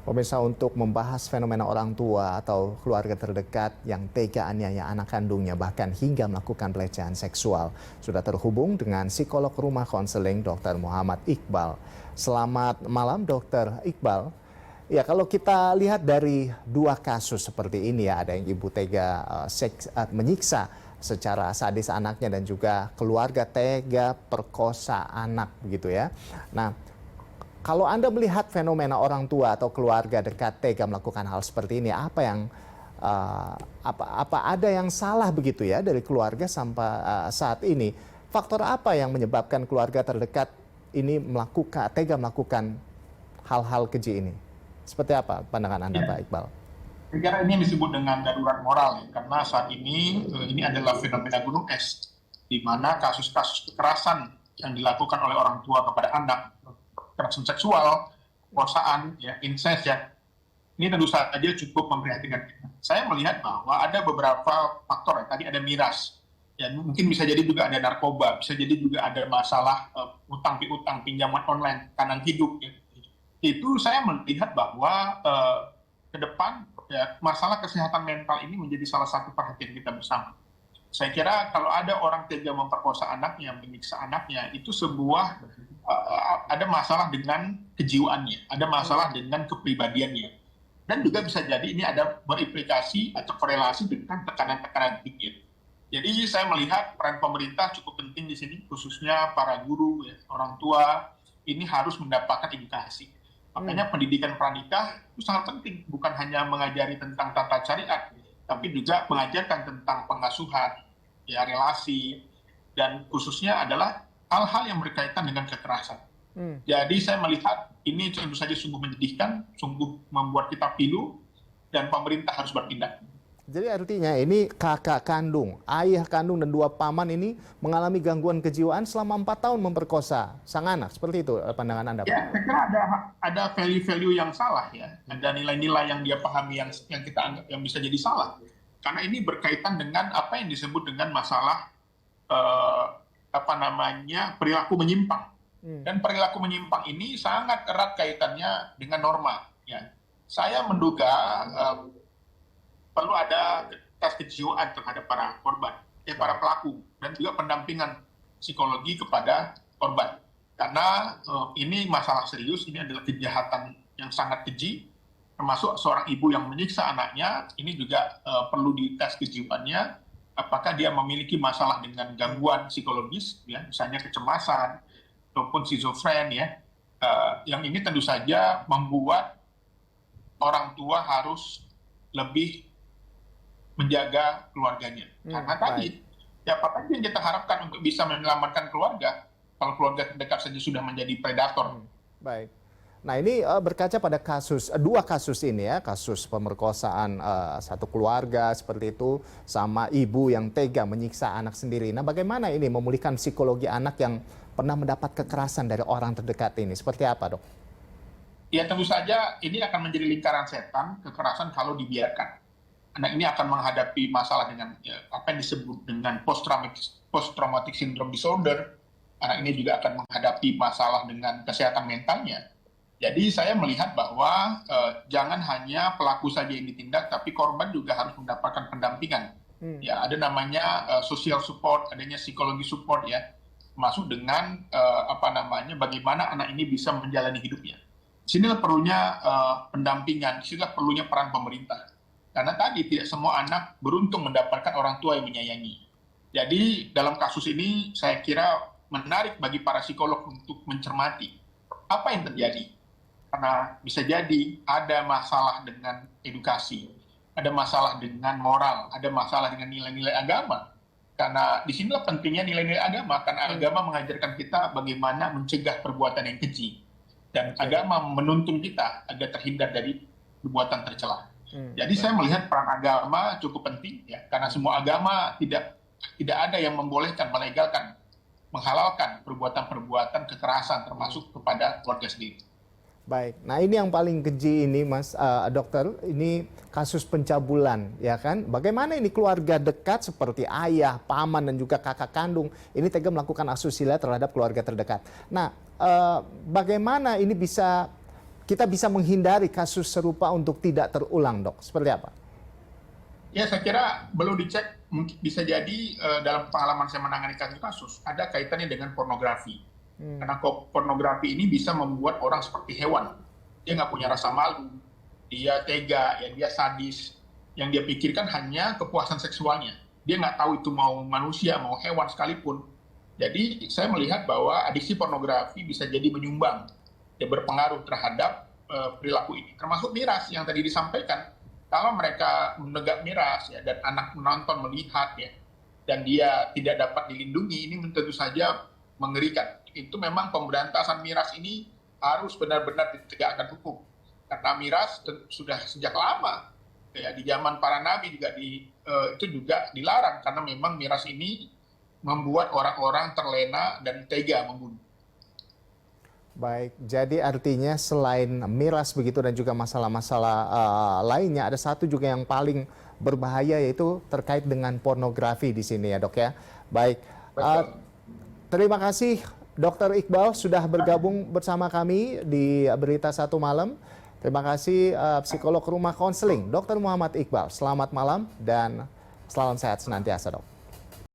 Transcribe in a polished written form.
Pemirsa, untuk membahas fenomena orang tua atau keluarga terdekat yang tega aniaya anak kandungnya bahkan hingga melakukan pelecehan seksual, sudah terhubung dengan psikolog rumah konseling Dr. Muhammad Iqbal. Selamat malam Dr. Iqbal. Ya, kalau kita lihat dari dua kasus seperti ini ya, ada yang ibu tega menyiksa secara sadis anaknya dan juga keluarga tega perkosa anak begitu ya. Nah, kalau Anda melihat fenomena orang tua atau keluarga dekat tega melakukan hal seperti ini, apa yang apa ada yang salah begitu ya dari keluarga sampai saat ini? Faktor apa yang menyebabkan keluarga terdekat ini tega melakukan hal-hal keji ini? Seperti apa pandangan Anda, Pak Iqbal? Saya kira ini disebut dengan darurat moral ya, karena saat ini adalah fenomena gunung es, di mana kasus-kasus kekerasan yang dilakukan oleh orang tua kepada anak, kekerasan seksual, perkosaan, ya, incest ya, ini tentu saja cukup memprihatinkan kita. Saya melihat bahwa ada beberapa faktor ya, tadi ada miras, ya mungkin bisa jadi juga ada narkoba, bisa jadi juga ada masalah utang piutang, pinjaman online, kanan hidup. Ya. Itu saya melihat bahwa ke depan ya, masalah kesehatan mental ini menjadi salah satu perhatian kita bersama. Saya kira kalau ada orang tega memperkosa anaknya, menyiksa anaknya, itu sebuah ada masalah dengan kejiwaannya, ada masalah dengan kepribadiannya. Dan juga bisa jadi ini ada berimplikasi atau korelasi dengan tekanan-tekanan tinggi. Jadi saya melihat peran pemerintah cukup penting di sini, khususnya para guru, ya, orang tua, ini harus mendapatkan edukasi. Makanya pendidikan pranikah itu sangat penting, bukan hanya mengajari tentang tata syariat, tapi juga mengajarkan tentang pengasuhan, ya, relasi, dan khususnya adalah hal-hal yang berkaitan dengan kekerasan. Jadi saya melihat ini tentu saja sungguh menyedihkan, sungguh membuat kita pilu, dan pemerintah harus bertindak. Jadi artinya ini kakak kandung, ayah kandung dan dua paman ini mengalami gangguan kejiwaan selama 4 tahun memperkosa sang anak. Seperti itu pandangan Anda, Pak? Ya, saya kira ada value-value yang salah ya, ada nilai-nilai yang dia pahami yang kita anggap yang bisa jadi salah. Karena ini berkaitan dengan apa yang disebut dengan masalah perilaku menyimpang. Dan perilaku menyimpang ini sangat erat kaitannya dengan norma. Ya. Saya menduga perlu ada tes kejiwaan terhadap para korban, para pelaku, dan juga pendampingan psikologi kepada korban. Karena ini masalah serius, ini adalah kejahatan yang sangat keji, termasuk seorang ibu yang menyiksa anaknya, ini juga perlu dites kejiwaannya, apakah dia memiliki masalah dengan gangguan psikologis, ya, misalnya kecemasan, ataupun schizofren, ya, yang ini tentu saja membuat orang tua harus lebih menjaga keluarganya. Karena tadi, siapa yang kita harapkan untuk bisa menyelamatkan keluarga, kalau keluarga terdekat saja sudah menjadi predator. Baik. Nah, ini berkaca pada dua kasus ini ya, kasus pemerkosaan satu keluarga seperti itu, sama ibu yang tega menyiksa anak sendiri. Nah, bagaimana ini memulihkan psikologi anak yang pernah mendapat kekerasan dari orang terdekat ini? Seperti apa, Dok? Ya, tentu saja ini akan menjadi lingkaran setan, kekerasan kalau dibiarkan. Anak ini akan menghadapi masalah dengan apa yang disebut dengan post-traumatic syndrome disorder. Anak ini juga akan menghadapi masalah dengan kesehatan mentalnya. Jadi saya melihat bahwa jangan hanya pelaku saja yang ditindak, tapi korban juga harus mendapatkan pendampingan. Ya, ada namanya social support, adanya psikologi support ya, masuk dengan bagaimana anak ini bisa menjalani hidupnya. Disinilah perlunya pendampingan, disinilah perlunya peran pemerintah. Karena tadi tidak semua anak beruntung mendapatkan orang tua yang menyayangi. Jadi dalam kasus ini saya kira menarik bagi para psikolog untuk mencermati apa yang terjadi. Karena bisa jadi ada masalah dengan edukasi, ada masalah dengan moral, ada masalah dengan nilai-nilai agama. Karena disinilah pentingnya nilai-nilai agama, karena agama mengajarkan kita bagaimana mencegah perbuatan yang keji. Dan agama menuntun kita agar terhindar dari perbuatan tercela. Jadi saya melihat peran agama cukup penting ya, karena semua agama tidak ada yang membolehkan, melegalkan, menghalalkan perbuatan-perbuatan kekerasan termasuk kepada keluarga sendiri. Baik, nah ini yang paling keji ini, Mas Dokter, ini kasus pencabulan, ya kan? Bagaimana ini keluarga dekat seperti ayah, paman dan juga kakak kandung ini tega melakukan asusila terhadap keluarga terdekat. Nah, bagaimana ini bisa kita bisa menghindari kasus serupa untuk tidak terulang, Dok? Seperti apa? Ya, saya kira perlu dicek, mungkin bisa jadi dalam pengalaman saya menangani kasus-kasus, ada kaitannya dengan pornografi. Karena pornografi ini bisa membuat orang seperti hewan. Dia nggak punya rasa malu, dia tega, ya dia sadis. Yang dia pikirkan hanya kepuasan seksualnya. Dia nggak tahu itu mau manusia, mau hewan sekalipun. Jadi saya melihat bahwa adiksi pornografi bisa jadi menyumbang, ya berpengaruh terhadap perilaku ini. Termasuk miras yang tadi disampaikan. Kalau mereka menegak miras ya, dan anak menonton melihat ya, dan dia tidak dapat dilindungi, ini tentu saja mengerikan. Itu memang pemberantasan miras ini harus benar-benar ditegakkan hukum. Karena miras sudah sejak lama, ya, di zaman para nabi juga itu juga dilarang, karena memang miras ini membuat orang-orang terlena dan tega membunuh. Baik, jadi artinya selain miras begitu dan juga masalah-masalah lainnya, ada satu juga yang paling berbahaya yaitu terkait dengan pornografi di sini ya, Dok ya. Baik, terima kasih Dr. Iqbal sudah bergabung bersama kami di Berita Satu Malam. Terima kasih psikolog rumah konseling Dr. Muhammad Iqbal. Selamat malam dan salam sehat senantiasa, Dok.